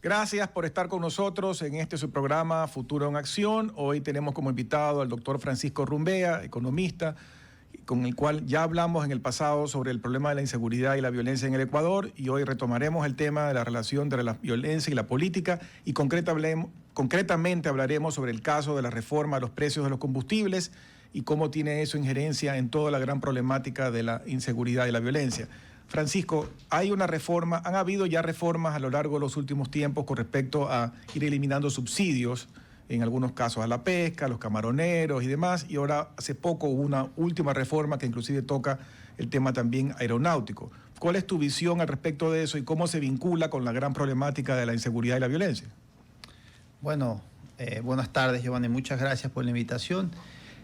Gracias por estar con nosotros en este su programa Futuro en Acción. Hoy tenemos como invitado al doctor Francisco Rumbea, economista, con el cual ya hablamos en el pasado sobre el problema de la inseguridad y la violencia en el Ecuador, y hoy retomaremos el tema de la relación entre la violencia y la política y concretamente hablaremos sobre el caso de la reforma a los precios de los combustibles y cómo tiene eso injerencia en toda la gran problemática de la inseguridad y la violencia. Francisco, hay una reforma, han habido ya reformas a lo largo de los últimos tiempos con respecto a ir eliminando subsidios, en algunos casos a la pesca, a los camaroneros y demás, y ahora hace poco hubo una última reforma que inclusive toca el tema también aeronáutico. ¿Cuál es tu visión al respecto de eso y cómo se vincula con la gran problemática de la inseguridad y la violencia? Bueno, buenas tardes, Giovanni, muchas gracias por la invitación.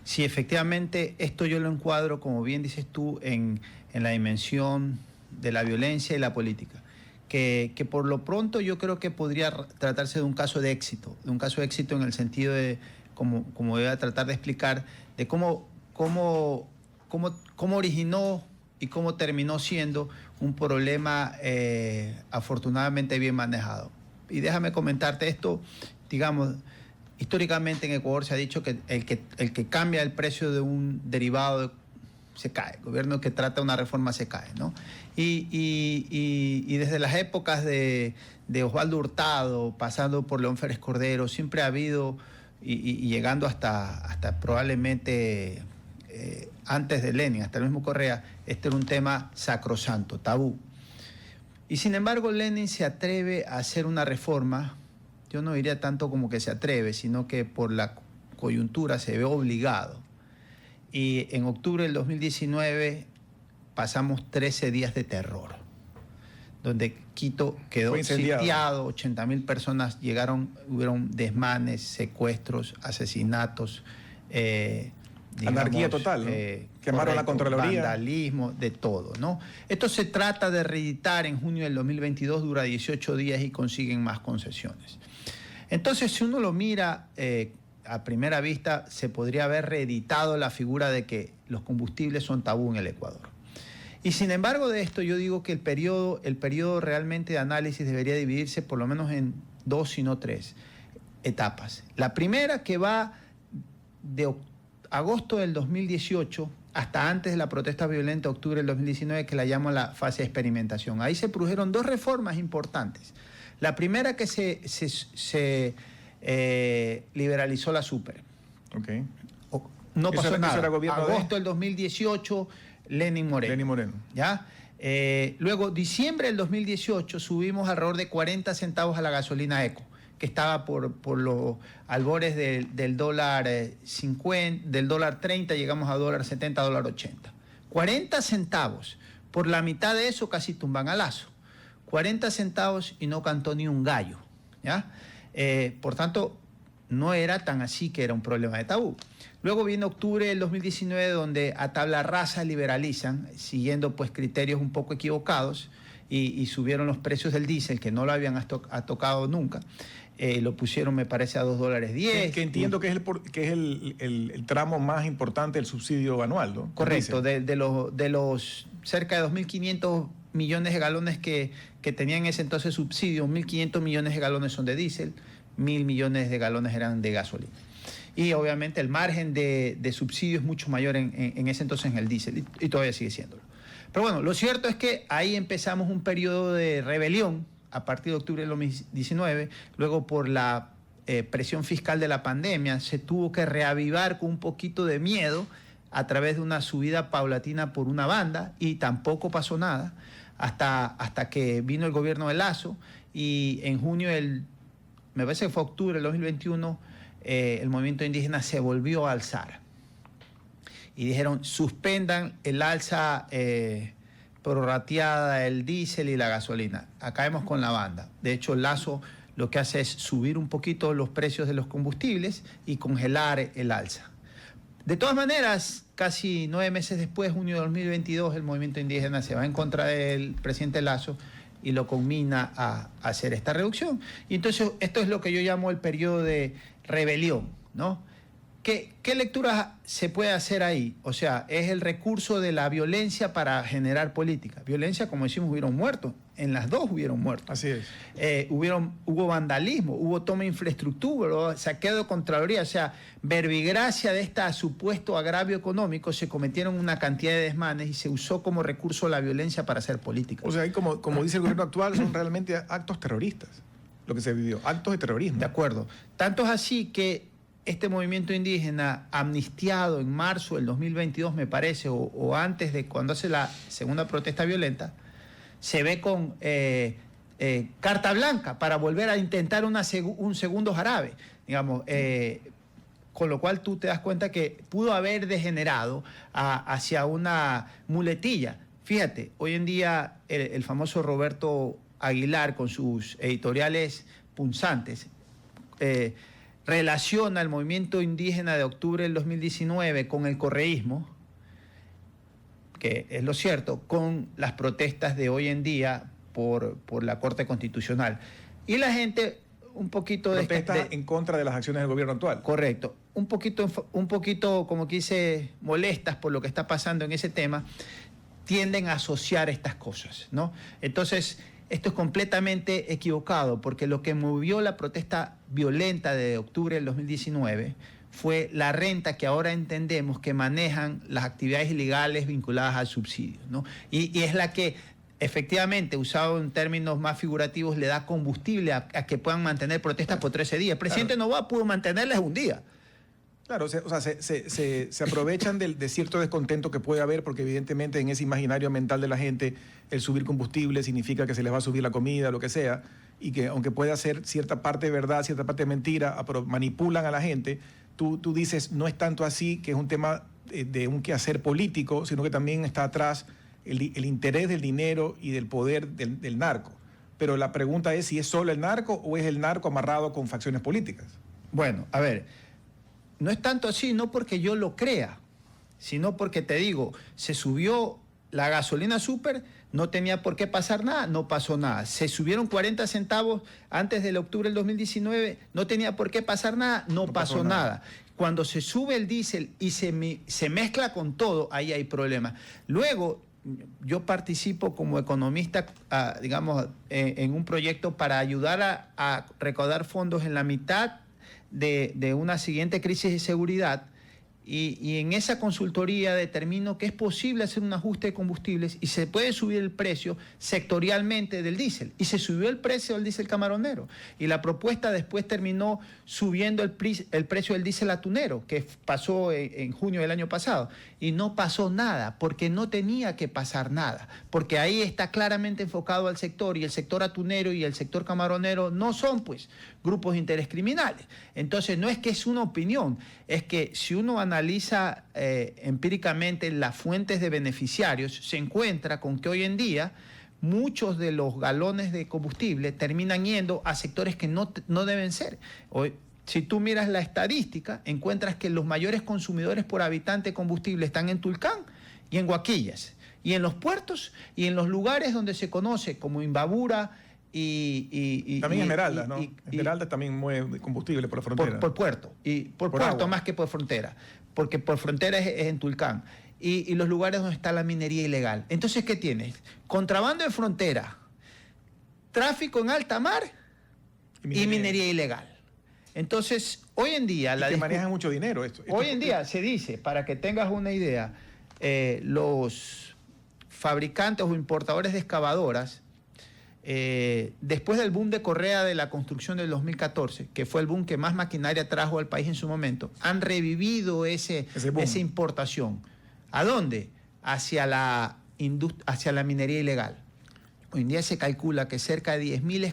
Sí, efectivamente, esto yo lo encuadro, como bien dices tú, en la dimensión de la violencia y la política, que por lo pronto yo creo que podría tratarse de un caso de éxito en el sentido de, como voy a tratar de explicar, de cómo originó y cómo terminó siendo un problema afortunadamente bien manejado. Y déjame comentarte esto, digamos, históricamente en Ecuador se ha dicho que el que cambia el precio de un derivado se cae, el gobierno que trata una reforma se cae, ¿no? Y desde las épocas de Osvaldo Hurtado, pasando por León Férez Cordero, siempre ha habido, y llegando hasta probablemente antes de Lenin, hasta el mismo Correa, este era un tema sacrosanto, tabú. Y sin embargo Lenin se atreve a hacer una reforma, yo no diría tanto como que se atreve, sino que por la coyuntura se ve obligado. Y en octubre del 2019 pasamos 13 días de terror, donde Quito quedó sitiado, 80.000 personas llegaron, hubieron desmanes, secuestros, asesinatos, anarquía total, ¿no? Quemaron la Contraloría. Vandalismo, de todo, ¿no? Esto se trata de reeditar en junio del 2022, dura 18 días y consiguen más concesiones. Entonces, si uno lo mira a primera vista, se podría haber reeditado la figura de que los combustibles son tabú en el Ecuador. Y sin embargo de esto, yo digo que el periodo realmente de análisis debería dividirse por lo menos en 2, si no 3 etapas. La primera, que va de agosto del 2018 hasta antes de la protesta violenta, octubre del 2019, que la llamo la fase de experimentación. Ahí se produjeron 2 reformas importantes. La primera, que se liberalizó la super. Okay. No pasó nada. Agosto del 2018, Lenin Moreno. ¿Ya? Luego, diciembre del 2018, subimos alrededor de 40 centavos a la gasolina eco, que estaba por los albores del dólar 50, del dólar 30, llegamos a dólar 70, dólar 80. 40 centavos. Por la mitad de eso casi tumban a Lazo. 40 centavos y no cantó ni un gallo, ¿ya? Por tanto, no era tan así que era un problema de tabú. Luego viene octubre del 2019, donde a tabla rasa liberalizan, siguiendo pues criterios un poco equivocados, y subieron los precios del diésel, que no lo habían tocado nunca. Lo pusieron, me parece, a $2.10. Que entiendo que es el tramo más importante del subsidio anual, ¿no? Correcto, de los cerca de 2.500 millones de galones que tenían en ese entonces subsidio, 1.500 millones de galones son de diésel, 1.000 millones de galones eran de gasolina. Y obviamente el margen de subsidio es mucho mayor en ese entonces en el diésel, y todavía sigue siéndolo. Pero bueno, lo cierto es que ahí empezamos un periodo de rebelión a partir de octubre del 2019, luego por la presión fiscal de la pandemia, se tuvo que reavivar con un poquito de miedo a través de una subida paulatina por una banda, y tampoco pasó nada hasta que vino el gobierno de Lazo, y en junio, me parece que fue octubre del 2021, el movimiento indígena se volvió a alzar. Y dijeron, suspendan el alza prorrateada del diésel y la gasolina. Acabemos con la banda. De hecho, Lazo lo que hace es subir un poquito los precios de los combustibles y congelar el alza. De todas maneras, casi 9 meses después, junio de 2022, el movimiento indígena se va en contra del presidente Lazo y lo conmina a hacer esta reducción. Y entonces esto es lo que yo llamo el periodo de rebelión, ¿no? ¿Qué lectura se puede hacer ahí? O sea, es el recurso de la violencia para generar política. Violencia, como decimos, hubieron muertos. en las dos hubieron muertos. Así es. Hubo vandalismo, hubo toma de infraestructura, hubo saqueo de Contraloría, o sea, verbigracia de este supuesto agravio económico, se cometieron una cantidad de desmanes y se usó como recurso la violencia para hacer política. O sea, ahí como dice el gobierno actual, son realmente actos terroristas, lo que se vivió, actos de terrorismo. De acuerdo. Tanto es así que este movimiento indígena, amnistiado en marzo del 2022, me parece, o antes de cuando hace la segunda protesta violenta, se ve con carta blanca para volver a intentar un segundo jarabe, digamos, con lo cual tú te das cuenta que pudo haber degenerado hacia una muletilla. Fíjate, hoy en día el famoso Roberto Aguilar, con sus editoriales punzantes, relaciona el movimiento indígena de octubre del 2019 con el correísmo, que es lo cierto, con las protestas de hoy en día por la Corte Constitucional. Y la gente un poquito... Protesta en contra de las acciones del gobierno actual. Correcto. Un poquito, como que dice, molestas por lo que está pasando en ese tema, tienden a asociar estas cosas, ¿no? Entonces, esto es completamente equivocado, porque lo que movió la protesta violenta de octubre del 2019 fue la renta que ahora entendemos que manejan las actividades ilegales vinculadas al subsidio, ¿no? Y es la que efectivamente, usado en términos más figurativos, le da combustible a que puedan mantener protestas por 13 días. El presidente Noboa pudo mantenerlas un día. Claro, o sea, se aprovechan de cierto descontento que puede haber, porque evidentemente en ese imaginario mental de la gente el subir combustible significa que se les va a subir la comida, lo que sea, y que aunque pueda ser cierta parte de verdad, cierta parte de mentira, pero manipulan a la gente. Tú dices, no es tanto así, que es un tema de un quehacer político, sino que también está atrás el interés del dinero y del poder del narco. Pero la pregunta es si es solo el narco o es el narco amarrado con facciones políticas. Bueno, a ver, no es tanto así, no porque yo lo crea, sino porque te digo, se subió la gasolina súper, no tenía por qué pasar nada, no pasó nada. Se subieron 40 centavos antes del octubre del 2019, no tenía por qué pasar nada, no pasó nada. Cuando se sube el diésel y se mezcla con todo, ahí hay problemas. Luego, yo participo como economista, digamos, en un proyecto para ayudar a recaudar fondos en la mitad de una siguiente crisis de seguridad. Y en esa consultoría determino que es posible hacer un ajuste de combustibles y se puede subir el precio sectorialmente del diésel. Y se subió el precio del diésel camaronero. Y la propuesta después terminó subiendo el precio del diésel atunero, que pasó en junio del año pasado. Y no pasó nada, porque no tenía que pasar nada. Porque ahí está claramente enfocado al sector, y el sector atunero y el sector camaronero no son, pues, grupos de interés criminales. Entonces, no es que es una opinión, es que si uno analiza empíricamente las fuentes de beneficiarios, se encuentra con que hoy en día muchos de los galones de combustible terminan yendo a sectores que no deben ser. Hoy, si tú miras la estadística, encuentras que los mayores consumidores por habitante de combustible están en Tulcán y en Huaquillas, y en los puertos y en los lugares donde se conoce como Imbabura, también Esmeralda, ¿no? Esmeralda también mueve combustible por la frontera. Por puerto, y por puerto agua. Más que por frontera, porque por frontera es en Tulcán, y los lugares donde está la minería ilegal. Entonces, ¿qué tienes? Contrabando de frontera, tráfico en alta mar y minería ilegal. Entonces, hoy en día... que manejan mucho dinero esto. Hoy en día se dice, para que tengas una idea, los fabricantes o importadores de excavadoras, después del boom de Correa de la construcción del 2014, que fue el boom que más maquinaria trajo al país en su momento, han revivido esa importación. ¿A dónde? Hacia la minería ilegal. Hoy en día se calcula que cerca de 10.000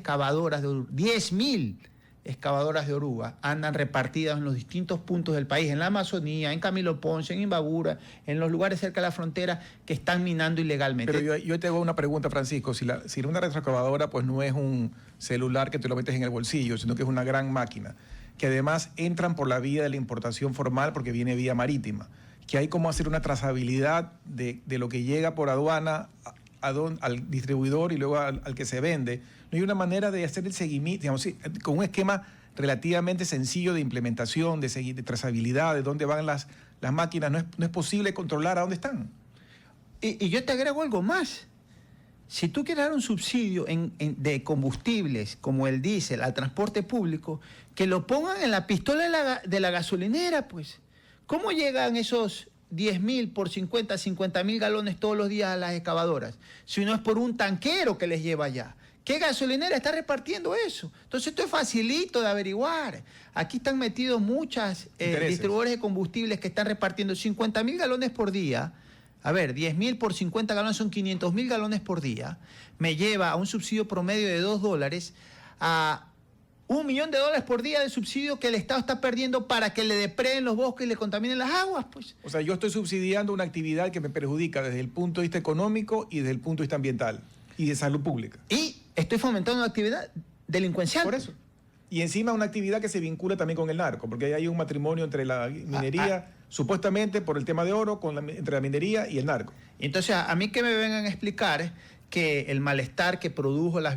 excavadoras de oruga andan repartidas en los distintos puntos del país, en la Amazonía, en Camilo Ponce, en Imbabura, en los lugares cerca de la frontera, que están minando ilegalmente. Pero yo te hago una pregunta, Francisco. Si una retroexcavadora pues no es un celular que te lo metes en el bolsillo, sino que es una gran máquina, que además entran por la vía de la importación formal porque viene vía marítima, que hay como hacer una trazabilidad de lo que llega por aduana al distribuidor y luego al que se vende. No hay una manera de hacer el seguimiento, digamos, con un esquema relativamente sencillo de implementación, de trazabilidad, de dónde van las máquinas. No es posible controlar a dónde están. Y yo te agrego algo más. si tú quieres dar un subsidio de combustibles como el diésel al transporte público, que lo pongan en la pistola de la gasolinera, pues. ¿Cómo llegan esos 10.000 por 50.000 galones todos los días a las excavadoras? Si no es por un tanquero que les lleva allá. ¿Qué gasolinera está repartiendo eso? Entonces esto es facilito de averiguar. Aquí están metidos muchas distribuidores de combustibles que están repartiendo 50.000 galones por día. A ver, 10.000 por 50 galones son 500.000 galones por día. Me lleva a un subsidio promedio de $2 a $1 millón por día de subsidio que el Estado está perdiendo para que le depreden los bosques y le contaminen las aguas, pues. O sea, yo estoy subsidiando una actividad que me perjudica desde el punto de vista económico y desde el punto de vista ambiental y de salud pública. Y estoy fomentando una actividad delincuencial. Por eso. Y encima una actividad que se vincula también con el narco, porque hay un matrimonio entre la minería, supuestamente por el tema de oro, entre la minería y el narco. Entonces, a mí que me vengan a explicar que el malestar que produjo las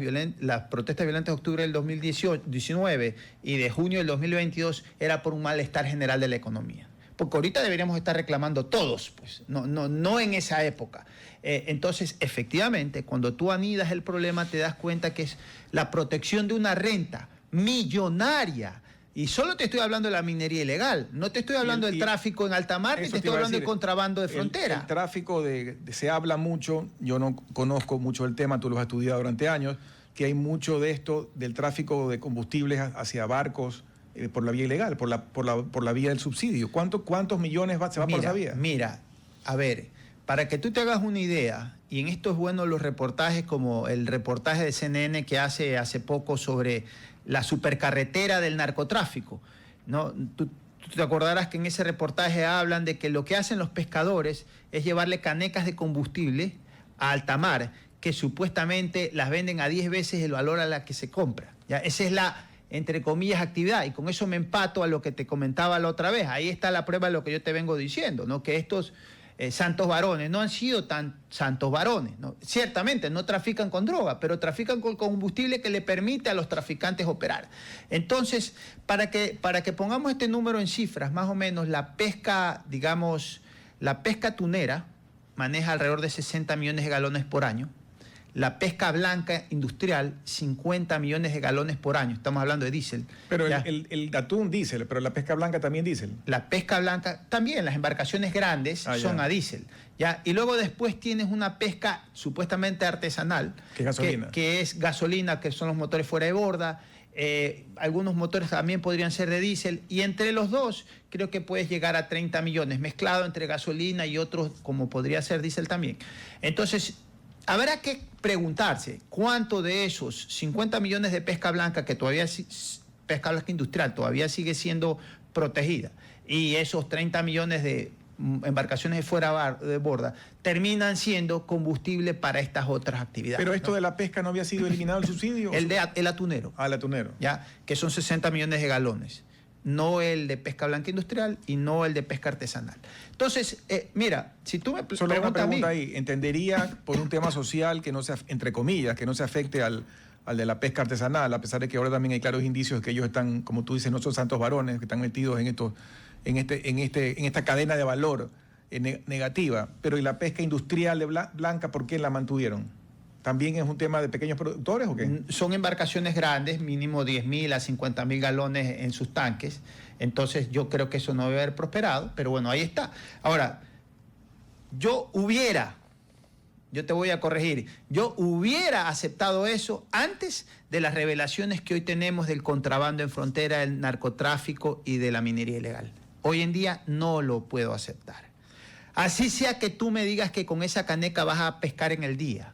protestas violentas de octubre del 2019 y de junio del 2022 era por un malestar general de la economía. Porque ahorita deberíamos estar reclamando todos, pues, no en esa época. Entonces, efectivamente, cuando tú anidas el problema, te das cuenta que es la protección de una renta millonaria. Y solo te estoy hablando de la minería ilegal, no te estoy hablando del tráfico en alta mar, ni te estoy hablando del contrabando de frontera. El tráfico se habla mucho, yo no conozco mucho el tema, tú lo has estudiado durante años, que hay mucho de esto, del tráfico de combustibles hacia barcos por la vía ilegal, por la vía del subsidio. ¿Cuántos millones se va por esa vía? Mira, a ver, para que tú te hagas una idea, y en esto es bueno los reportajes, como el reportaje de CNN que hace poco sobre la supercarretera del narcotráfico, ¿no? Tú te acordarás que en ese reportaje hablan de que lo que hacen los pescadores es llevarle canecas de combustible a alta mar, que supuestamente las venden a 10 veces el valor a la que se compra. ¿Ya? Esa es la, entre comillas, actividad. Y con eso me empato a lo que te comentaba la otra vez. Ahí está la prueba de lo que yo te vengo diciendo, ¿no? Que estos santos varones no han sido tan santos varones, ¿no? Ciertamente no trafican con droga, pero trafican con combustible que le permite a los traficantes operar. Entonces, para que pongamos este número en cifras, más o menos la pesca, digamos, la pesca tunera maneja alrededor de 60 millones de galones por año. La pesca blanca industrial, 50 millones de galones por año. Estamos hablando de diésel. Pero el atún diésel, pero la pesca blanca también diésel. La pesca blanca también, las embarcaciones grandes son a diésel. ¿Ya? Y luego después tienes una pesca supuestamente artesanal. Que es gasolina. Que es gasolina, que son los motores fuera de borda. Algunos motores también podrían ser de diésel. Y entre los dos creo que puedes llegar a 30 millones, mezclado entre gasolina y otros, como podría ser diésel también. Entonces, habrá que preguntarse cuánto de esos 50 millones de pesca blanca, que todavía pesca blanca industrial todavía sigue siendo protegida, y esos 30 millones de embarcaciones de fuera de borda, terminan siendo combustible para estas otras actividades. Pero esto, ¿no?, de la pesca no había sido eliminado el subsidio. El atunero. El atunero. ¿Ya? Que son 60 millones de galones. No el de pesca blanca industrial y no el de pesca artesanal. Entonces, mira, si tú me solo una pregunta ahí, ¿entendería por un tema social que no se, entre comillas, que no se afecte al de la pesca artesanal, a pesar de que ahora también hay claros indicios de que ellos están, como tú dices, no son santos varones, que están metidos en esta cadena de valor negativa, pero ¿y la pesca industrial de blanca, por qué la mantuvieron? ¿También es un tema de pequeños productores o qué? Son embarcaciones grandes, mínimo 10.000 a 50.000 galones en sus tanques. Entonces yo creo que eso no debe haber prosperado, pero bueno, ahí está. Ahora, yo te voy a corregir, yo hubiera aceptado eso antes de las revelaciones que hoy tenemos del contrabando en frontera, del narcotráfico y de la minería ilegal. Hoy en día no lo puedo aceptar. Así sea que tú me digas que con esa caneca vas a pescar en el día,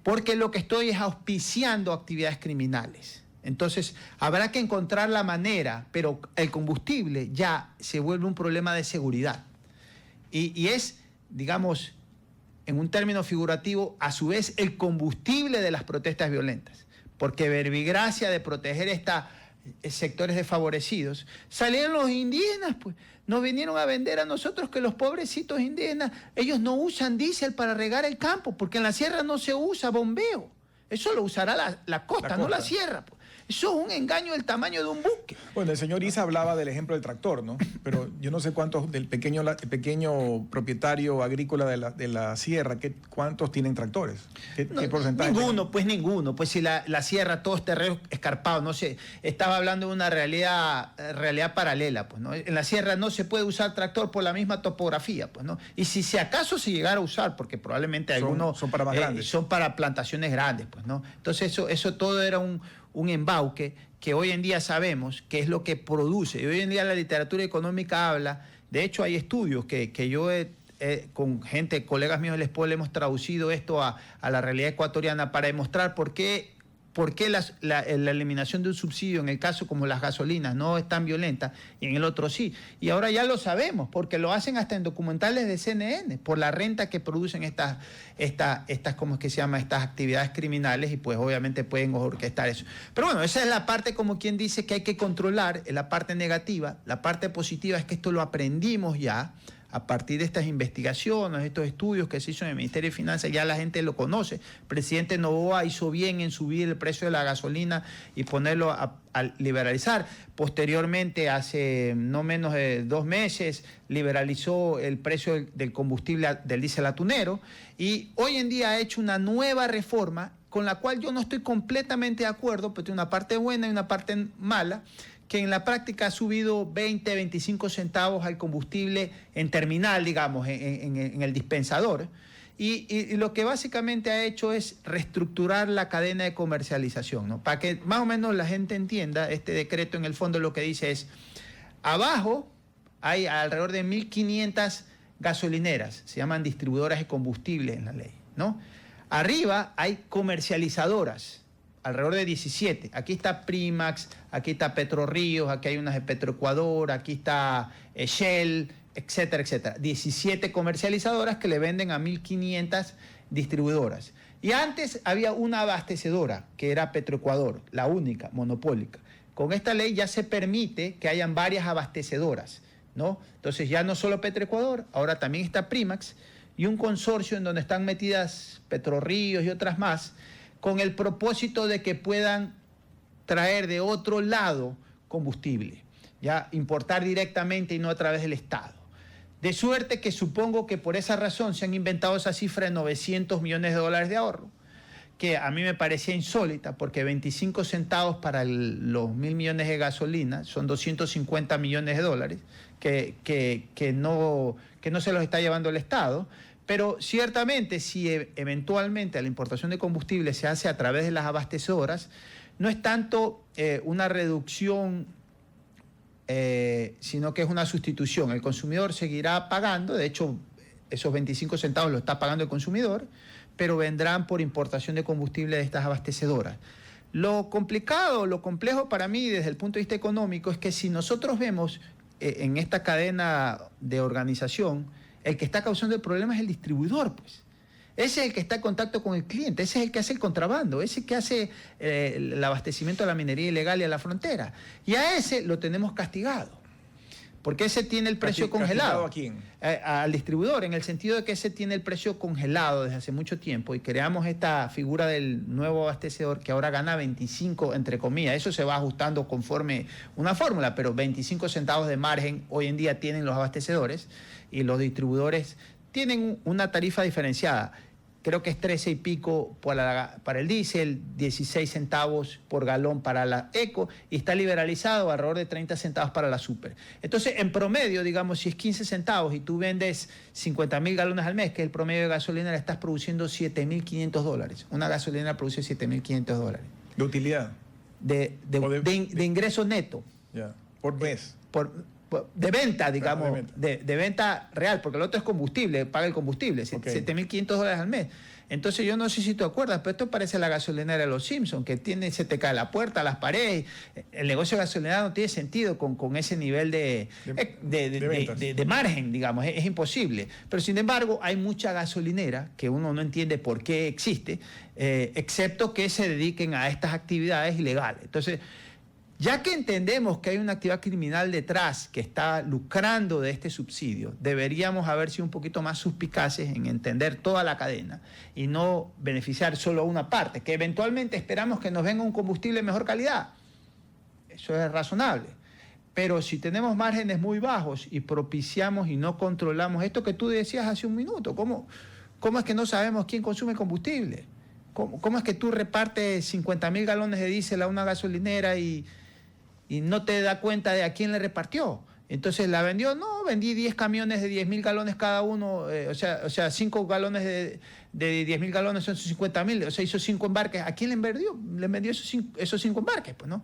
porque lo que estoy es auspiciando actividades criminales. Entonces, habrá que encontrar la manera, pero el combustible ya se vuelve un problema de seguridad. Y es, digamos, en un término figurativo, a su vez, el combustible de las protestas violentas. Porque verbigracia de proteger estos sectores desfavorecidos, salieron los indígenas, pues, nos vinieron a vender a nosotros que los pobrecitos indígenas, ellos no usan diésel para regar el campo, porque en la sierra no se usa bombeo. Eso lo usará la costa, no la sierra, pues. Eso es un engaño del tamaño de un buque. Bueno, el señor Issa hablaba del ejemplo del tractor, ¿no? Pero yo no sé cuántos del pequeño propietario agrícola de la sierra, ¿cuántos tienen tractores? ¿Qué porcentaje? Ninguno, pues ninguno. Pues si la sierra, todo es terreno escarpado, no sé. Estaba hablando de una realidad paralela, pues, ¿no? En la sierra no se puede usar tractor por la misma topografía, pues, ¿no? Y si acaso se llegara a usar, porque probablemente algunos son para más grandes. Son para plantaciones grandes, pues, ¿no? Entonces eso todo era un embauque que hoy en día sabemos que es lo que produce. Y hoy en día la literatura económica habla, de hecho hay estudios que yo con gente, colegas míos del SPOL, hemos traducido esto a la realidad ecuatoriana para demostrar por qué la eliminación de un subsidio en el caso como las gasolinas no es tan violenta y en el otro sí. Y ahora ya lo sabemos, porque lo hacen hasta en documentales de CNN, por la renta que producen estas ¿cómo es que se llama? Estas actividades criminales, y pues obviamente pueden orquestar eso. Pero bueno, esa es la parte, como quien dice, que hay que controlar, es la parte negativa. La parte positiva es que esto lo aprendimos ya, a partir de estas investigaciones, estos estudios que se hizo en el Ministerio de Finanzas, ya la gente lo conoce. El presidente Noboa hizo bien en subir el precio de la gasolina y ponerlo a liberalizar. Posteriormente, hace no menos de 2 meses, liberalizó el precio del combustible del diésel atunero, y hoy en día ha hecho una nueva reforma con la cual yo no estoy completamente de acuerdo, pero tiene una parte buena y una parte mala, que en la práctica ha subido 20, 25 centavos al combustible en terminal, digamos, en el dispensador. Y lo que básicamente ha hecho es reestructurar la cadena de comercialización, ¿no? Para que más o menos la gente entienda, este decreto en el fondo lo que dice es, abajo hay alrededor de 1.500 gasolineras, se llaman distribuidoras de combustible en la ley, ¿no? Arriba hay comercializadoras, alrededor de 17. Aquí está Primax, aquí está PetroRíos, aquí hay unas de Petroecuador, aquí está Shell, etcétera, etcétera. 17 comercializadoras que le venden a 1.500 distribuidoras. Y antes había una abastecedora, que era Petroecuador, la única, monopólica. Con esta ley ya se permite que hayan varias abastecedoras, ¿no? Entonces ya no solo Petroecuador, ahora también está Primax, y un consorcio en donde están metidas PetroRíos y otras más, con el propósito de que puedan traer de otro lado combustible, ya importar directamente y no a través del Estado. De suerte que supongo que por esa razón se han inventado esa cifra de $900 millones de ahorro, que a mí me parecía insólita, porque 25 centavos para los 1.000 millones de gasolina son 250 millones de dólares que no se los está llevando el Estado. Pero ciertamente, si eventualmente la importación de combustible se hace a través de las abastecedoras, no es tanto una reducción, sino que es una sustitución. El consumidor seguirá pagando, de hecho, esos 25 centavos lo está pagando el consumidor, pero vendrán por importación de combustible de estas abastecedoras. Lo complejo para mí desde el punto de vista económico es que si nosotros vemos en esta cadena de organización, el que está causando el problema es el distribuidor, pues. Ese es el que está en contacto con el cliente, ese es el que hace el contrabando, ese que hace el abastecimiento de la minería ilegal y a la frontera. Y a ese lo tenemos castigado, porque ese tiene el precio congelado. ¿A quién? Al distribuidor, en el sentido de que ese tiene el precio congelado desde hace mucho tiempo, y creamos esta figura del nuevo abastecedor que ahora gana 25, entre comillas, eso se va ajustando conforme una fórmula, pero 25 centavos de margen hoy en día tienen los abastecedores, y los distribuidores tienen una tarifa diferenciada. Creo que es 13 y pico para el diésel, 16 centavos por galón para la eco, y está liberalizado alrededor de 30 centavos para la super. Entonces, en promedio, digamos, si es 15 centavos y tú vendes 50.000 galones al mes, que es el promedio de gasolina, le estás produciendo $7.500. Una gasolina produce $7.500. ¿De utilidad? De ingreso neto. Ya, por mes. De venta, digamos, de venta real, porque el otro es combustible, paga el combustible, Okay. $7.500 al mes. Entonces yo no sé si tú acuerdas, pero esto parece la gasolinera de los Simpsons, que se te cae la puerta, las paredes. El negocio de gasolinera no tiene sentido con ese nivel de margen, digamos, es imposible. Pero sin embargo, hay mucha gasolinera que uno no entiende por qué existe, excepto que se dediquen a estas actividades ilegales. Entonces, Ya que entendemos que hay una actividad criminal detrás que está lucrando de este subsidio, deberíamos haber sido un poquito más suspicaces en entender toda la cadena y no beneficiar solo a una parte, que eventualmente esperamos que nos venga un combustible de mejor calidad. Eso es razonable. Pero si tenemos márgenes muy bajos y propiciamos y no controlamos esto que tú decías hace un minuto, ¿cómo es que no sabemos quién consume combustible? ¿Cómo es que tú repartes 50,000 galones de diésel a una gasolinera y no te das cuenta de a quién le repartió? Entonces la vendió, no, vendí 10 camiones de 10,000 galones cada uno, o sea 5 galones de 10,000 galones son 50,000, o sea, hizo 5 embarques. ¿A quién le vendió? Le vendió esos 5 embarques, pues, ¿no?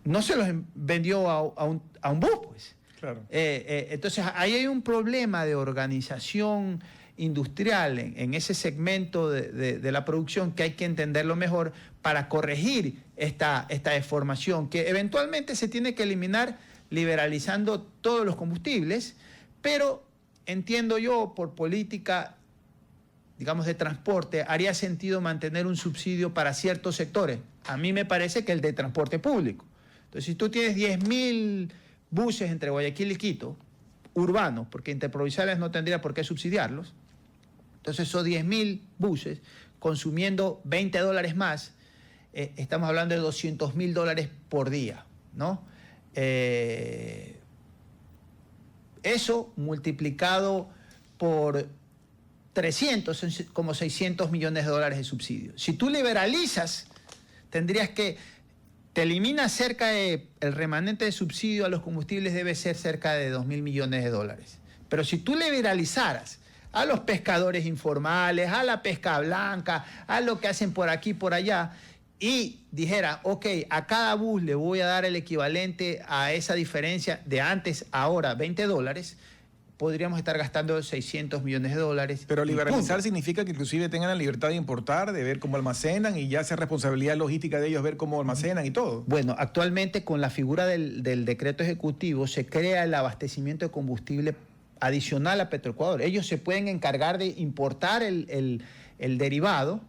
No se los vendió a un bus, pues. Claro. Entonces ahí hay un problema de organización industrial en ese segmento de la producción que hay que entenderlo mejor para corregir esta deformación que eventualmente se tiene que eliminar liberalizando todos los combustibles, pero entiendo yo por política, digamos, de transporte, haría sentido mantener un subsidio para ciertos sectores. A mí me parece que el de transporte público. Entonces, si tú tienes 10,000 buses entre Guayaquil y Quito, urbanos, porque interprovinciales no tendría por qué subsidiarlos, entonces esos 10,000 buses, consumiendo $20 más, estamos hablando de $200,000 por día, ¿no? Eso multiplicado por 300, son como $600 millones de subsidio. Si tú liberalizas, tendrías que... Te elimina cerca de... El remanente de subsidio a los combustibles debe ser cerca de $2,000 millones. Pero si tú liberalizaras a los pescadores informales, a la pesca blanca, a lo que hacen por aquí y por allá, y dijera, ok, a cada bus le voy a dar el equivalente a esa diferencia de antes, ahora, $20, podríamos estar gastando $600 millones. Pero liberalizar significa que inclusive tengan la libertad de importar, de ver cómo almacenan y ya sea responsabilidad logística de ellos ver cómo almacenan y todo. Bueno, actualmente con la figura del decreto ejecutivo se crea el abastecimiento de combustible adicional a Petroecuador. Ellos se pueden encargar de importar el derivado.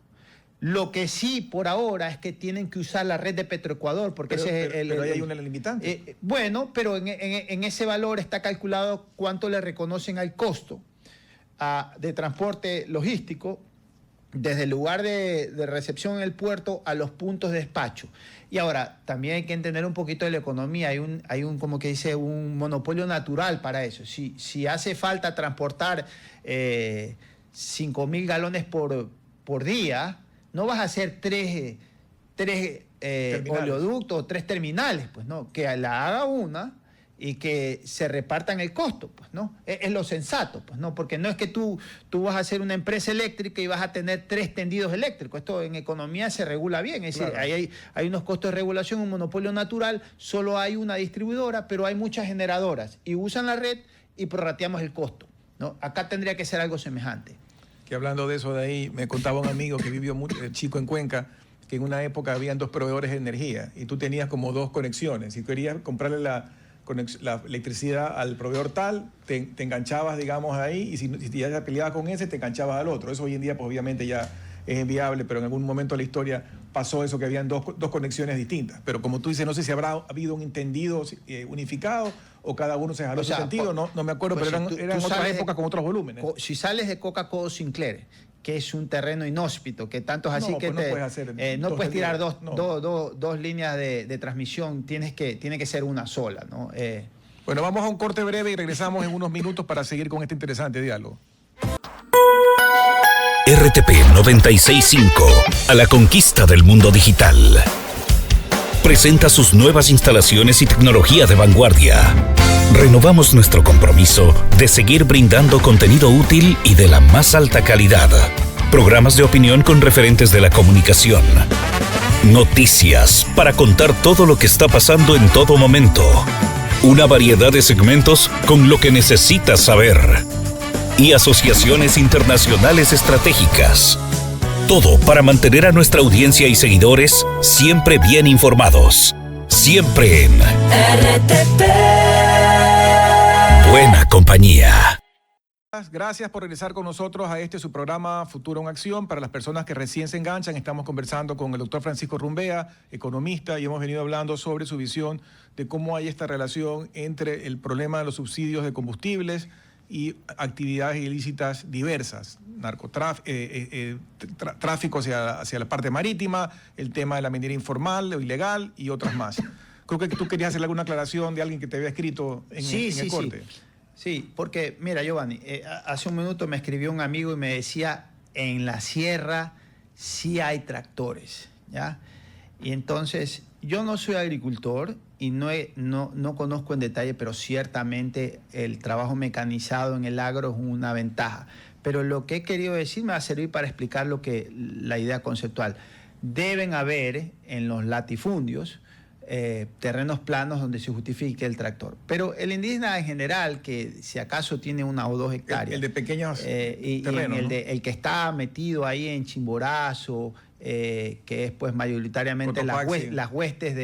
Lo que sí, por ahora, es que tienen que usar la red de Petroecuador, porque pero ahí hay una limitante. Bueno, pero en ese valor está calculado cuánto le reconocen al costo de transporte logístico desde el lugar de recepción en el puerto a los puntos de despacho. Y ahora, también hay que entender un poquito de la economía. Hay un como que dice, un monopolio natural para eso. Si hace falta transportar 5,000 galones por día, no vas a hacer tres oleoductos, 3 terminales, pues, ¿no? Que la haga una y que se repartan el costo, pues, ¿no? Es lo sensato, pues, ¿no? Porque no es que tú vas a hacer una empresa eléctrica y vas a tener 3 tendidos eléctricos. Esto en economía se regula bien, es decir, claro, hay unos costos de regulación, un monopolio natural, solo hay una distribuidora, pero hay muchas generadoras y usan la red y prorrateamos el costo, ¿no? Acá tendría que ser algo semejante. Que hablando de eso de ahí, me contaba un amigo que vivió chico en Cuenca, que en una época habían 2 proveedores de energía y tú tenías como 2 conexiones. Si querías comprarle la electricidad al proveedor tal, te enganchabas, digamos, ahí, y si ya te peleabas con ese, te enganchabas al otro. Eso hoy en día, pues obviamente ya es inviable, pero en algún momento de la historia pasó eso, que habían dos conexiones distintas. Pero como tú dices, no sé si habrá habido un entendido unificado o cada uno se jaló su sentido, no me acuerdo, pues pero eran otras épocas con otros volúmenes. Si sales de Coca-Cola Sinclair, que es un terreno inhóspito, que tanto es así que no puedes hacer no puedes tirar dos líneas de transmisión, tiene que ser una sola, ¿no? Bueno, vamos a un corte breve y regresamos en unos minutos para seguir con este interesante diálogo. RTP 96.5, a la conquista del mundo digital. Presenta sus nuevas instalaciones y tecnología de vanguardia. Renovamos nuestro compromiso de seguir brindando contenido útil y de la más alta calidad. Programas de opinión con referentes de la comunicación. Noticias para contar todo lo que está pasando en todo momento. Una variedad de segmentos con lo que necesitas saber. Y asociaciones internacionales estratégicas. Todo para mantener a nuestra audiencia y seguidores siempre bien informados. Siempre en RTP. Buena compañía. Gracias por regresar con nosotros a su programa Futuro en Acción. Para las personas que recién se enganchan, estamos conversando con el doctor Francisco Rumbea, economista, y hemos venido hablando sobre su visión de cómo hay esta relación entre el problema de los subsidios de combustibles y actividades ilícitas diversas, tráfico hacia la parte marítima, el tema de la minería informal o ilegal y otras más. Creo que tú querías hacer alguna aclaración de alguien que te había escrito en el corte. Sí, porque mira, Giovanni, hace un minuto me escribió un amigo y me decía, en la sierra sí hay tractores, ¿ya? Y entonces, yo no soy agricultor y no conozco en detalle, pero ciertamente el trabajo mecanizado en el agro es una ventaja. Pero lo que he querido decir me va a servir para explicar la idea conceptual. Deben haber en los latifundios terrenos planos donde se justifique el tractor. Pero el indígena en general, que si acaso tiene 1 o 2 hectáreas. El de pequeños terrenos, ¿no? El que está metido ahí en Chimborazo, que es pues mayoritariamente las huestes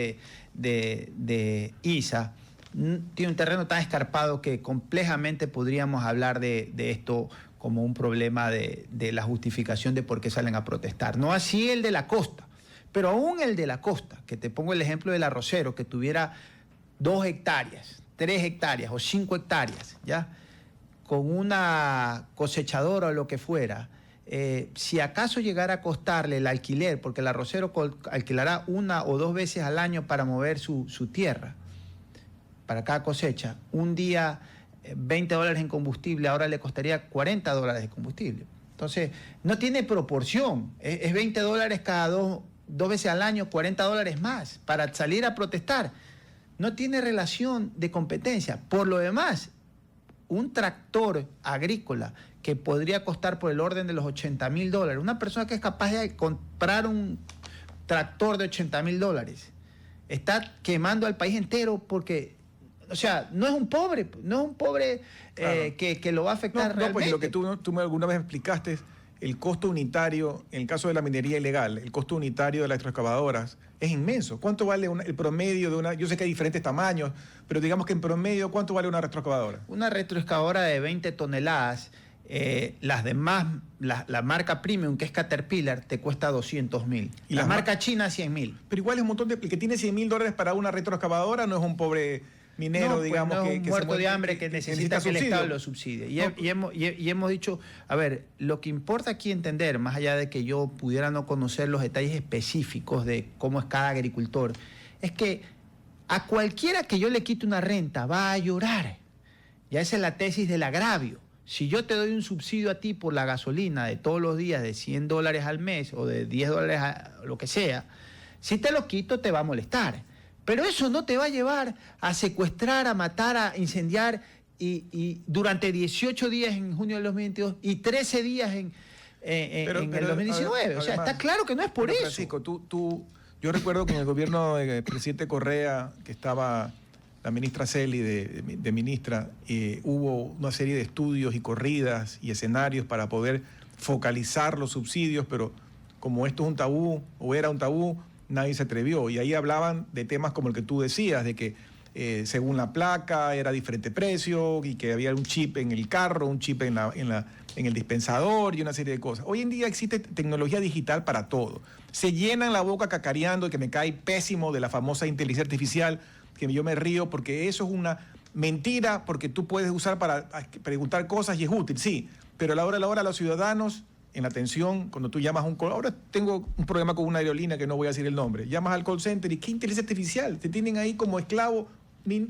de ISA, tiene un terreno tan escarpado que complejamente podríamos hablar de esto como un problema de la justificación de por qué salen a protestar. No así el de la costa. Pero aún el de la costa, que te pongo el ejemplo del arrocero, que tuviera 2 hectáreas, 3 hectáreas o 5 hectáreas, ¿ya? Con una cosechadora o lo que fuera, si acaso llegara a costarle el alquiler, porque el arrocero alquilará 1 o 2 veces al año para mover su tierra, para cada cosecha, un día $20 en combustible, ahora le costaría $40 de combustible. Entonces, no tiene proporción, es $20 cada 2 veces al año, $40 más para salir a protestar. No tiene relación de competencia. Por lo demás, un tractor agrícola que podría costar por el orden de los $80,000, una persona que es capaz de comprar un tractor de $80,000, está quemando al país entero porque, o sea, no es un pobre claro, que lo va a afectar realmente. No, pues lo que tú alguna vez explicaste, el costo unitario, en el caso de la minería ilegal, el costo unitario de las retroexcavadoras es inmenso. ¿Cuánto vale el promedio de una? Yo sé que hay diferentes tamaños, pero digamos que en promedio, ¿cuánto vale una retroexcavadora? Una retroexcavadora de 20 toneladas, las demás, la marca premium, que es Caterpillar, te cuesta $200,000. Y la marca china, $100,000. Pero igual es un montón el que tiene $100,000 para una retroexcavadora no es un pobre minero, digamos, no, que muerto de hambre que necesita que el Estado lo subsidie. Y hemos dicho, a ver, lo que importa aquí entender, más allá de que yo pudiera no conocer los detalles específicos de cómo es cada agricultor, es que a cualquiera que yo le quite una renta va a llorar. Ya esa es la tesis del agravio. Si yo te doy un subsidio a ti por la gasolina de todos los días de $100 al mes o de $10, lo que sea, si te lo quito te va a molestar. Pero eso no te va a llevar a secuestrar, a matar, a incendiar y durante 18 días en junio del 2022 y 13 días en el 2019. Ver, o sea, además, está claro que no es por eso. Francisco, yo recuerdo que en el gobierno del presidente Correa, que estaba la ministra Celi de ministra, hubo una serie de estudios y corridas y escenarios para poder focalizar los subsidios, pero como esto es un tabú o era un tabú, nadie se atrevió. Y ahí hablaban de temas como el que tú decías, de que según la placa era diferente precio y que había un chip en el carro, un chip en el dispensador y una serie de cosas. Hoy en día existe tecnología digital para todo. Se llenan la boca cacareando, y que me cae pésimo de la famosa inteligencia artificial, que yo me río porque eso es una mentira, porque tú puedes usar para preguntar cosas y es útil, sí, pero a la hora los ciudadanos en la atención, cuando tú llamas a un call, ahora tengo un problema con una aerolínea que no voy a decir el nombre, llamas al call center y ¿qué inteligencia artificial? Te tienen ahí como esclavo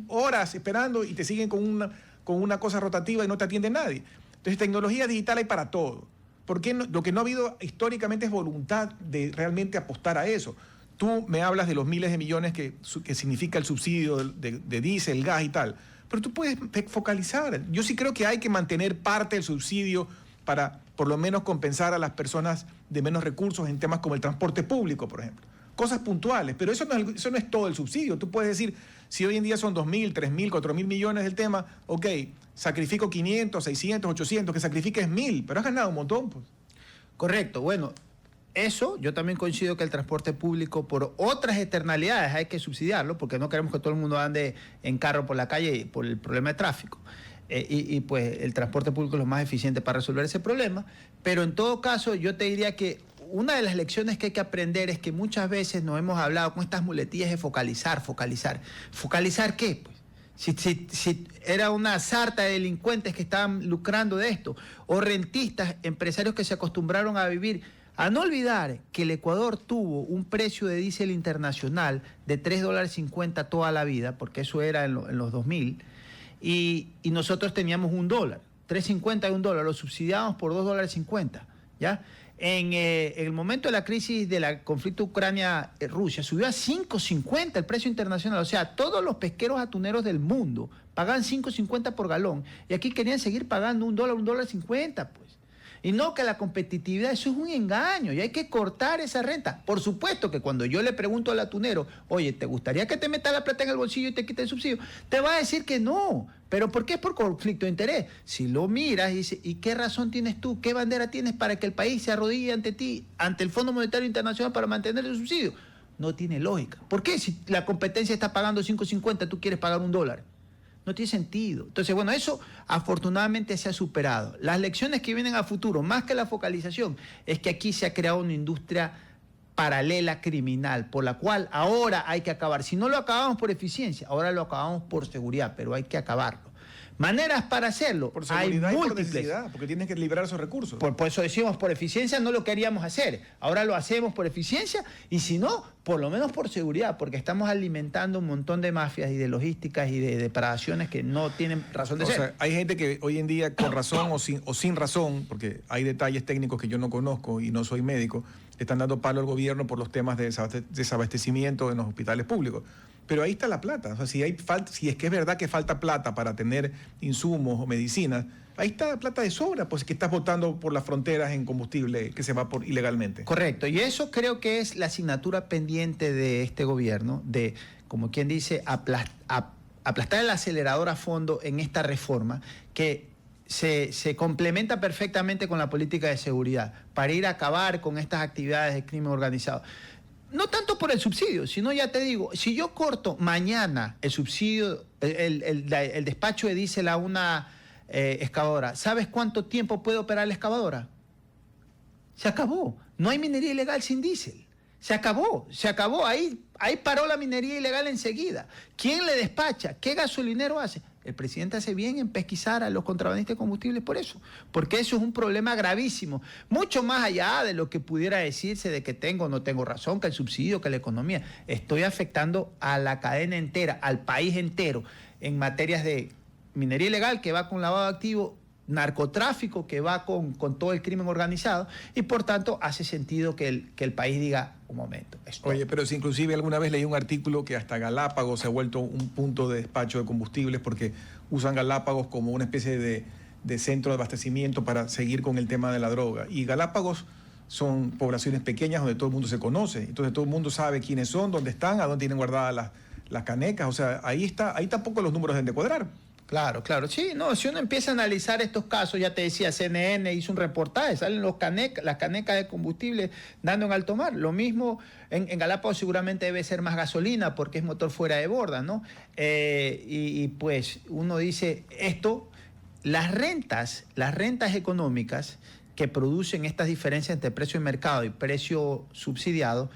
horas esperando y te siguen con una cosa rotativa y no te atiende nadie. Entonces, tecnología digital hay para todo. ¿Por qué no? Lo que no ha habido históricamente es voluntad de realmente apostar a eso. Tú me hablas de los miles de millones que significa el subsidio de diésel, gas y tal, pero tú puedes focalizar. Yo sí creo que hay que mantener parte del subsidio para por lo menos compensar a las personas de menos recursos en temas como el transporte público, por ejemplo. Cosas puntuales, pero eso no es todo el subsidio. Tú puedes decir, si hoy en día son 2.000, 3.000, 4.000 millones del tema, ok, sacrifico 500, 600, 800, que sacrifiques 1.000, pero has ganado un montón, pues. Correcto, bueno, eso yo también coincido que el transporte público por otras externalidades hay que subsidiarlo, porque no queremos que todo el mundo ande en carro por la calle por el problema de tráfico. Pues el transporte público es lo más eficiente para resolver ese problema. Pero en todo caso, yo te diría que una de las lecciones que hay que aprender es que muchas veces nos hemos hablado con estas muletillas de focalizar. ¿Focalizar qué? Pues si era una sarta de delincuentes que estaban lucrando de esto, o rentistas, empresarios que se acostumbraron a vivir. A no olvidar que el Ecuador tuvo un precio de diésel internacional de $3.50 toda la vida, porque eso era en los 2000, y nosotros teníamos $1, $3.50 de $1, lo subsidiábamos por $2.50, ¿ya? En el momento de la crisis del conflicto Ucrania-Rusia, subió a $5.50 el precio internacional. O sea, todos los pesqueros atuneros del mundo pagaban $5.50 por galón, y aquí querían seguir pagando $1, $1.50, pues. Y no, que la competitividad, eso es un engaño y hay que cortar esa renta. Por supuesto que cuando yo le pregunto al atunero, oye, ¿te gustaría que te meta la plata en el bolsillo y te quite el subsidio? Te va a decir que no. ¿Pero por qué? Es por conflicto de interés. Si lo miras y dices, ¿y qué razón tienes tú? ¿Qué bandera tienes para que el país se arrodille ante ti, ante el Fondo Monetario Internacional para mantener el subsidio? No tiene lógica. ¿Por qué? Si la competencia está pagando $5.50, tú quieres pagar $1. No tiene sentido. Entonces, bueno, eso afortunadamente se ha superado. Las lecciones que vienen a futuro, más que la focalización, es que aquí se ha creado una industria paralela criminal, por la cual ahora hay que acabar. Si no lo acabamos por eficiencia, ahora lo acabamos por seguridad, pero hay que acabarlo. Maneras para hacerlo, por seguridad hay y por múltiples. necesidad, porque tienes que liberar esos recursos. Por eso decimos, por eficiencia no lo queríamos hacer. Ahora lo hacemos por eficiencia y si no, por lo menos por seguridad, porque estamos alimentando un montón de mafias y de logísticas y de depredaciones que no tienen razón de ser. O sea, hay gente que hoy en día con razón o sin razón, porque hay detalles técnicos que yo no conozco y no soy médico, le están dando palo al gobierno por los temas de desabastecimiento en los hospitales públicos. Pero ahí está la plata. O sea, si es que es verdad que falta plata para tener insumos o medicinas, ahí está la plata de sobra, pues que estás botando por las fronteras en combustible que se va por ilegalmente. Correcto. Y eso creo que es la asignatura pendiente de este gobierno, de, como quien dice, aplastar el acelerador a fondo en esta reforma que se complementa perfectamente con la política de seguridad para ir a acabar con estas actividades de crimen organizado. No tanto por el subsidio, sino ya te digo, si yo corto mañana el subsidio, el despacho de diésel a una excavadora, ¿sabes cuánto tiempo puede operar la excavadora? Se acabó. No hay minería ilegal sin diésel. Se acabó. Ahí paró la minería ilegal enseguida. ¿Quién le despacha? ¿Qué gasolinero hace? El presidente hace bien en pesquisar a los contrabandistas de combustibles por eso, porque eso es un problema gravísimo, mucho más allá de lo que pudiera decirse de que tengo o no tengo razón, que el subsidio, que la economía. Estoy afectando a la cadena entera, al país entero, en materias de minería ilegal, que va con lavado de activos, narcotráfico, que va con todo el crimen organizado, y por tanto hace sentido que el país diga, un momento. Oye, pero si inclusive alguna vez leí un artículo que hasta Galápagos se ha vuelto un punto de despacho de combustibles porque usan Galápagos como una especie de centro de abastecimiento para seguir con el tema de la droga. Y Galápagos son poblaciones pequeñas donde todo el mundo se conoce, entonces todo el mundo sabe quiénes son, dónde están, a dónde tienen guardadas las canecas, o sea, ahí tampoco los números deben de cuadrar. Claro. Sí, no, si uno empieza a analizar estos casos, ya te decía, CNN hizo un reportaje, salen las canecas de combustible dando en alto mar. Lo mismo en Galápagos seguramente debe ser más gasolina porque es motor fuera de borda, ¿no? Y pues uno dice, las rentas económicas que producen estas diferencias entre precio de mercado y precio subsidiado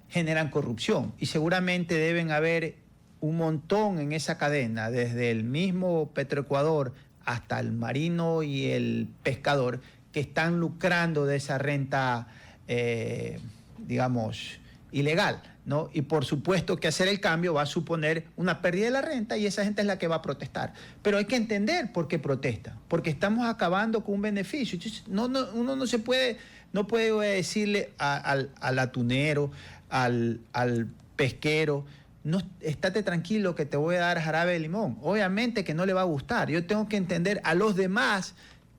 generan corrupción y seguramente deben haber un montón en esa cadena, desde el mismo Petroecuador hasta el marino y el pescador, que están lucrando de esa renta, digamos, ilegal, ¿no? Y por supuesto que hacer el cambio va a suponer una pérdida de la renta y esa gente es la que va a protestar. Pero hay que entender por qué protesta, porque estamos acabando con un beneficio. Entonces, uno no puede decirle al atunero, al pesquero, no, estate tranquilo que te voy a dar jarabe de limón. Obviamente que no le va a gustar. Yo tengo que entender a los demás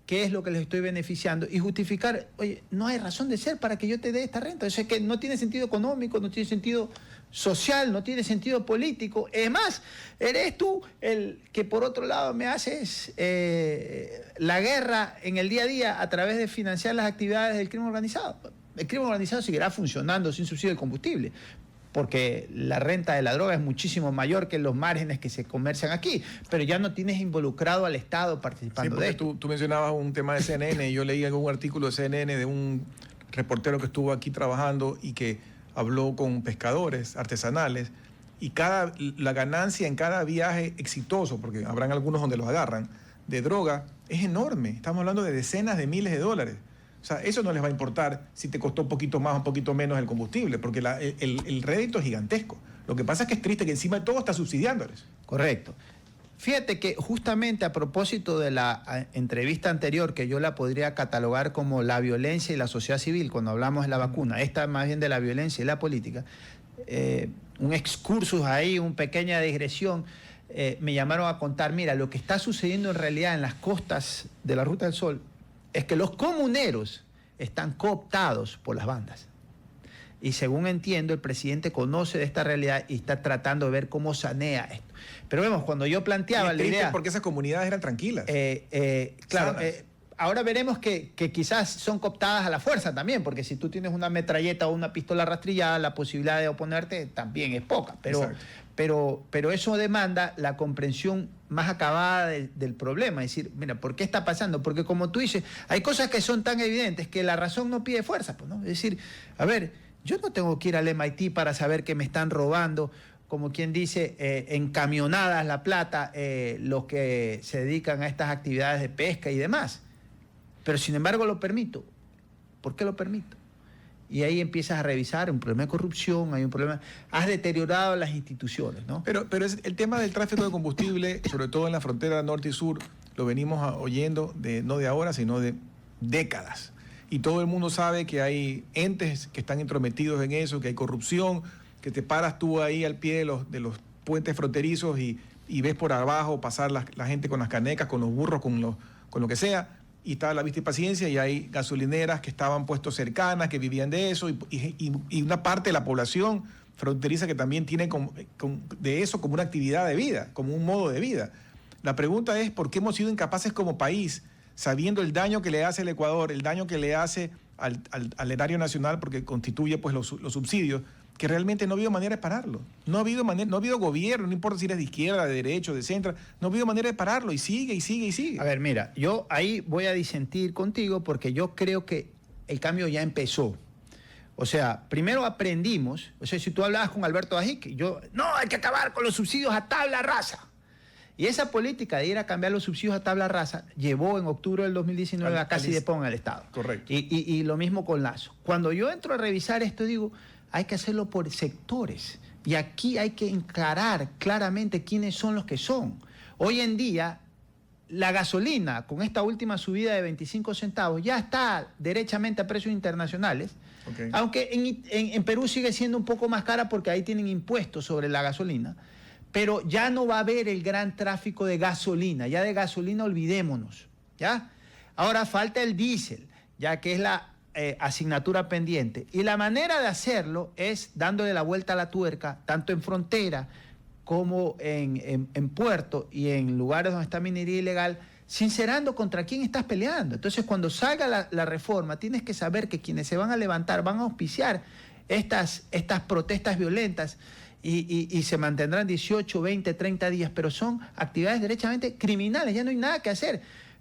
qué es lo que les estoy beneficiando y justificar, oye, no hay razón de ser para que yo te dé esta renta. O sea, que no tiene sentido económico, no tiene sentido social, no tiene sentido político. Es más, eres tú el que por otro lado me haces la guerra en el día a día a través de financiar las actividades del crimen organizado. El crimen organizado seguirá funcionando sin subsidio de combustible, porque la renta de la droga es muchísimo mayor que los márgenes que se comercian aquí, pero ya no tienes involucrado al Estado participando de esto. Tú mencionabas un tema de CNN, y yo leí algún artículo de CNN de un reportero que estuvo aquí trabajando y que habló con pescadores artesanales, y la ganancia en cada viaje exitoso, porque habrán algunos donde los agarran, de droga, es enorme. Estamos hablando de decenas de miles de dólares. O sea, eso no les va a importar si te costó un poquito más o un poquito menos el combustible, porque el rédito es gigantesco. Lo que pasa es que es triste que encima de todo está subsidiándoles. Correcto. Fíjate que justamente a propósito de la entrevista anterior, que yo la podría catalogar como la violencia y la sociedad civil, cuando hablamos de la vacuna, esta más bien de la violencia y la política, un excursus ahí, una pequeña digresión, me llamaron a contar, mira, lo que está sucediendo en realidad en las costas de la Ruta del Sol es que los comuneros están cooptados por las bandas. Y según entiendo, el presidente conoce de esta realidad y está tratando de ver cómo sanea esto. Pero vemos, cuando yo planteaba la idea... porque esas comunidades eran tranquilas. Claro, ahora veremos que quizás son cooptadas a la fuerza también, porque si tú tienes una metralleta o una pistola rastrillada, la posibilidad de oponerte también es poca. Pero eso demanda la comprensión más acabada del problema. Es decir, mira, ¿por qué está pasando? Porque como tú dices, hay cosas que son tan evidentes que la razón no pide fuerza, pues, ¿no? Es decir, a ver, yo no tengo que ir al MIT para saber que me están robando, como quien dice, en camionadas la plata, los que se dedican a estas actividades de pesca y demás. Pero sin embargo lo permito. ¿Por qué lo permito? Y ahí empiezas a revisar un problema de corrupción, hay un problema... Has deteriorado las instituciones, ¿no? Pero el tema del tráfico de combustible, sobre todo en la frontera norte y sur, lo venimos oyendo no de ahora, sino de décadas. Y todo el mundo sabe que hay entes que están entrometidos en eso, que hay corrupción, que te paras tú ahí al pie de los puentes fronterizos y ves por abajo pasar la gente con las canecas, con los burros, con lo que sea, y está la vista y paciencia, y hay gasolineras que estaban puestos cercanas, que vivían de eso, y una parte de la población fronteriza que también tiene de eso como una actividad de vida, como un modo de vida. La pregunta es, ¿por qué hemos sido incapaces como país, sabiendo el daño que le hace el Ecuador, el daño que le hace al erario nacional, porque constituye pues los subsidios, que realmente no ha habido manera de pararlo? No ha habido gobierno, no importa si eres de izquierda, de derecha, de centro, no ha habido manera de pararlo, y sigue, y sigue, y sigue. A ver, mira, yo ahí voy a disentir contigo porque yo creo que el cambio ya empezó. O sea, primero aprendimos, o sea, si tú hablabas con Alberto Ajic, no, hay que acabar con los subsidios a tabla rasa. Y esa política de ir a cambiar los subsidios a tabla rasa llevó en octubre del 2019 a casi despon al Estado. Correcto. Y lo mismo con Lazo. Cuando yo entro a revisar esto, digo, hay que hacerlo por sectores. Y aquí hay que encarar claramente quiénes son los que son. Hoy en día, la gasolina, con esta última subida de 25 centavos, ya está derechamente a precios internacionales. Okay. Aunque en Perú sigue siendo un poco más cara porque ahí tienen impuestos sobre la gasolina. Pero ya no va a haber el gran tráfico de gasolina. Ya de gasolina olvidémonos, ¿ya? Ahora falta el diésel, ya que es la asignatura pendiente. Y la manera de hacerlo es dándole la vuelta a la tuerca, tanto en frontera como en puerto y en lugares donde está minería ilegal, sincerando contra quién estás peleando. Entonces, cuando salga la reforma, tienes que saber que quienes se van a levantar van a auspiciar estas protestas violentas, y se mantendrán 18, 20, 30 días, pero son actividades derechamente criminales, ya no hay nada que hacer.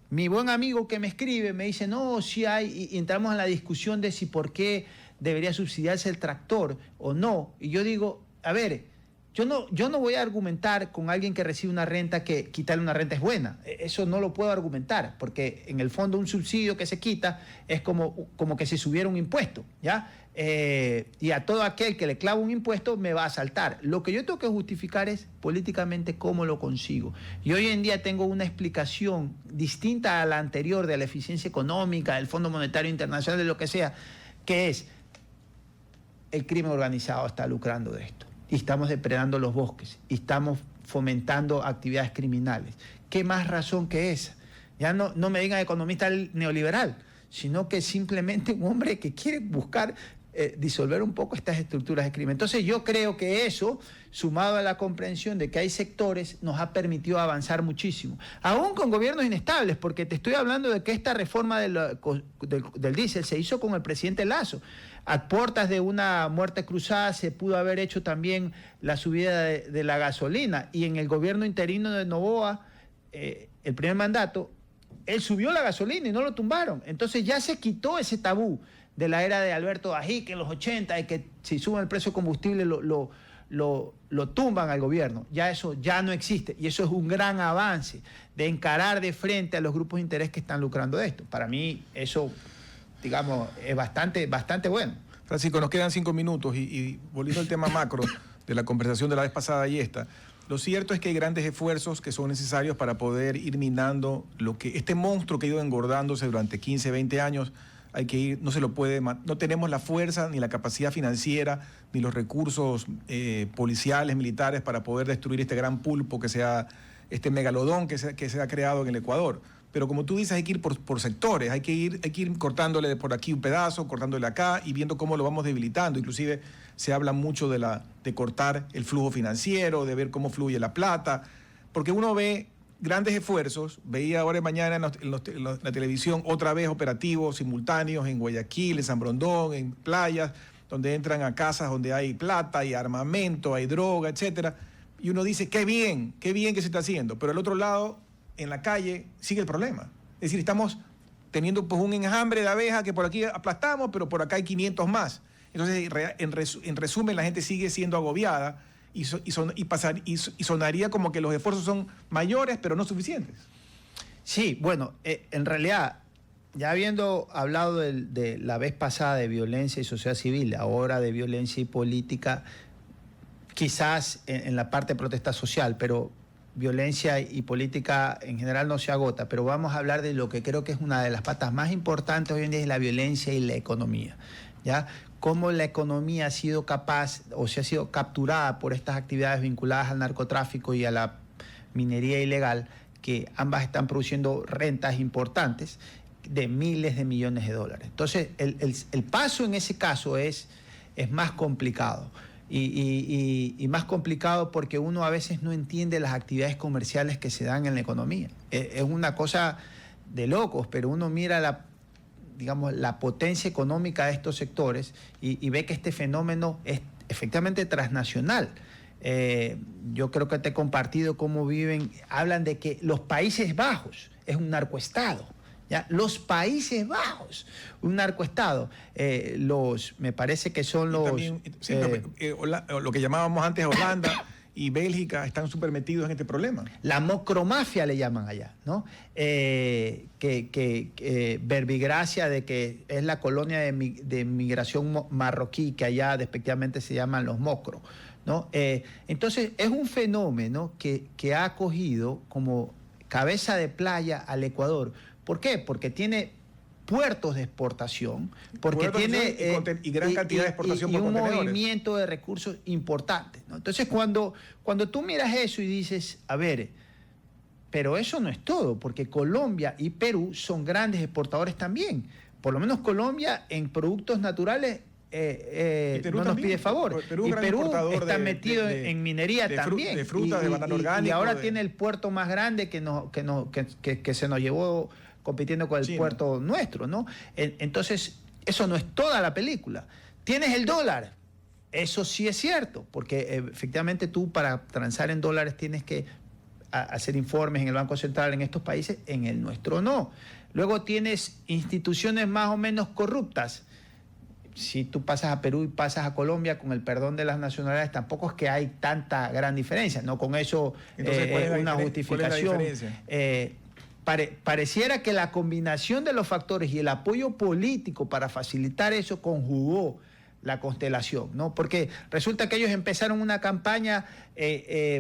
Mi buen amigo que me escribe me dice, no, sí hay, y entramos en la discusión de si por qué debería subsidiarse el tractor o no. Y yo digo, a ver, yo no voy a argumentar con alguien que recibe una renta que quitarle una renta es buena. Eso no lo puedo argumentar, porque en el fondo un subsidio que se quita es como que si subiera un impuesto, ¿ya? Y a todo aquel que le clava un impuesto me va a saltar. Lo que yo tengo que justificar es políticamente cómo lo consigo. Y hoy en día tengo una explicación distinta a la anterior de la eficiencia económica, del Fondo Monetario Internacional, de lo que sea, que es el crimen organizado está lucrando de esto. Y estamos depredando los bosques, y estamos fomentando actividades criminales. ¿Qué más razón que esa? Ya no me digan economista neoliberal, sino que simplemente un hombre que quiere buscar disolver un poco estas estructuras de crimen. Entonces yo creo que eso, sumado a la comprensión de que hay sectores, nos ha permitido avanzar muchísimo. Aún con gobiernos inestables, porque te estoy hablando de que esta reforma del diésel se hizo con el presidente Lasso. A puertas de una muerte cruzada se pudo haber hecho también la subida de la gasolina. Y en el gobierno interino de Noboa, el primer mandato, él subió la gasolina y no lo tumbaron. Entonces ya se quitó ese tabú de la era de Alberto Ajique en los 80, y que si suben el precio de combustible lo tumban al gobierno. Ya eso ya no existe, y eso es un gran avance de encarar de frente a los grupos de interés que están lucrando de esto. Para mí eso, digamos, es bastante bueno. Francisco, nos quedan 5 minutos y volviendo al tema macro de la conversación de la vez pasada y esta, lo cierto es que hay grandes esfuerzos que son necesarios para poder ir minando este monstruo que ha ido engordándose durante 15, 20 años. Hay que ir, no tenemos la fuerza ni la capacidad financiera ni los recursos policiales, militares para poder destruir este gran pulpo que sea este megalodón que se ha creado en el Ecuador. Pero como tú dices, hay que ir por sectores, hay que ir cortándole por aquí un pedazo, cortándole acá y viendo cómo lo vamos debilitando. Inclusive se habla mucho de cortar el flujo financiero, de ver cómo fluye la plata, porque uno ve grandes esfuerzos. Veía ahora de mañana en la televisión otra vez operativos simultáneos en Guayaquil, en San Brondón, en playas, donde entran a casas donde hay plata, hay armamento, hay droga, etcétera. Y uno dice, qué bien que se está haciendo. Pero al otro lado, en la calle, sigue el problema. Es decir, estamos teniendo pues un enjambre de abejas que por aquí aplastamos, pero por acá hay 500 más. Entonces, en resumen, la gente sigue siendo agobiada. Y sonaría como que los esfuerzos son mayores, pero no suficientes. Sí, bueno, en realidad, ya habiendo hablado de la vez pasada de violencia y sociedad civil, ahora de violencia y política, quizás en la parte de protesta social, pero violencia y política en general no se agota, pero vamos a hablar de lo que creo que es una de las patas más importantes hoy en día, es la violencia y la economía, ¿ya? Cómo la economía ha sido capaz o se ha sido capturada por estas actividades vinculadas al narcotráfico y a la minería ilegal, que ambas están produciendo rentas importantes de miles de millones de dólares. Entonces, el paso en ese caso es más complicado. Y más complicado porque uno a veces no entiende las actividades comerciales que se dan en la economía. Es una cosa de locos, pero uno mira la potencia económica de estos sectores y ve que este fenómeno es efectivamente transnacional. Yo creo que te he compartido cómo hablan de que los Países Bajos es un narcoestado, ¿ya? Los Países Bajos, un narcoestado. Me parece que son los... También, sí, lo que llamábamos antes Holanda y Bélgica están súper metidos en este problema. La mocromafia le llaman allá, ¿no? Verbigracia, de que es la colonia de migración marroquí, que allá despectivamente se llaman los mocros, ¿no? Entonces, es un fenómeno que ha acogido como cabeza de playa al Ecuador. ¿Por qué? Porque tiene puertos de exportación, porque tiene y gran cantidad de exportación por un contenedores. Movimiento de recursos importantes, ¿no? Entonces, cuando tú miras eso y dices, a ver, pero eso no es todo, porque Colombia y Perú son grandes exportadores también. Por lo menos Colombia en productos naturales no nos pide favor. Perú, y Perú está metido en minería también. De frutas, de banano orgánico. Y ahora tiene el puerto más grande que se nos llevó compitiendo con el puerto nuestro, ¿no? Entonces, eso no es toda la película. Tienes el dólar. Eso sí es cierto, porque efectivamente tú para transar en dólares tienes que hacer informes en el Banco Central en estos países, en el nuestro no. Luego tienes instituciones más o menos corruptas. Si tú pasas a Perú y pasas a Colombia, con el perdón de las nacionalidades, tampoco es que hay tanta gran diferencia, ¿no? Con eso es una justificación. ¿Cuál es la diferencia? Pareciera que la combinación de los factores y el apoyo político para facilitar eso conjugó la constelación, ¿no? Porque resulta que ellos empezaron una campaña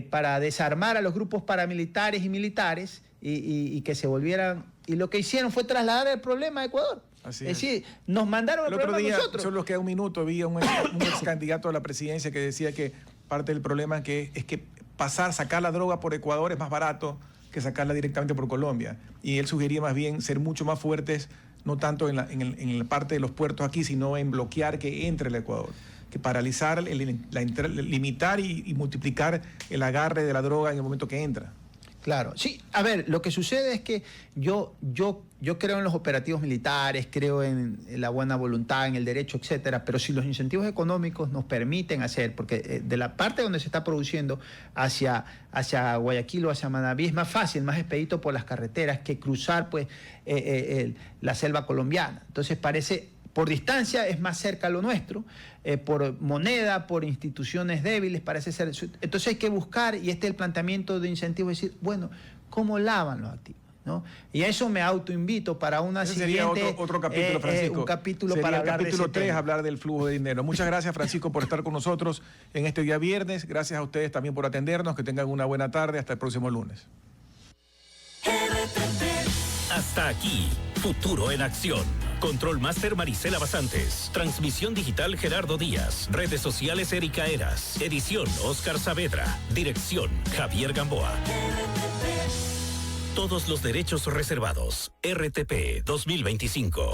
para desarmar a los grupos paramilitares y militares y que se volvieran... Y lo que hicieron fue trasladar el problema a Ecuador. Así es decir, nos mandaron el problema a nosotros. Solo queda un minuto, vi a un ex candidato a la presidencia que decía que parte del problema es que sacar la droga por Ecuador es más barato que sacarla directamente por Colombia. Y él sugería más bien ser mucho más fuertes no tanto en la parte de los puertos aquí, sino en bloquear que entre el Ecuador, que paralizar, limitar y multiplicar el agarre de la droga en el momento que entra. Claro, sí, a ver, lo que sucede es que yo creo en los operativos militares, creo en la buena voluntad, en el derecho, etcétera, pero si los incentivos económicos nos permiten hacer, porque de la parte donde se está produciendo hacia Guayaquil o hacia Manabí es más fácil, más expedito por las carreteras que cruzar pues la selva colombiana. Entonces parece, por distancia es más cerca a lo nuestro, por moneda, por instituciones débiles, parece ser. Entonces hay que buscar, y este es el planteamiento de incentivo, es decir, bueno, ¿cómo lavan los activos? ¿No? Y a eso me autoinvito para una Ese siguiente... sería otro capítulo, Francisco. Un capítulo sería para el hablar capítulo de ese 3, tema. hablar del flujo de dinero. Muchas gracias, Francisco, por estar con nosotros en este día viernes. Gracias a ustedes también por atendernos. Que tengan una buena tarde. Hasta el próximo lunes. Hasta aquí, Futuro en Acción. Control Master Marisela Basantes. Transmisión digital Gerardo Díaz. Redes sociales Erika Eras. Edición Oscar Saavedra. Dirección Javier Gamboa. Todos los derechos reservados. RTP 2025.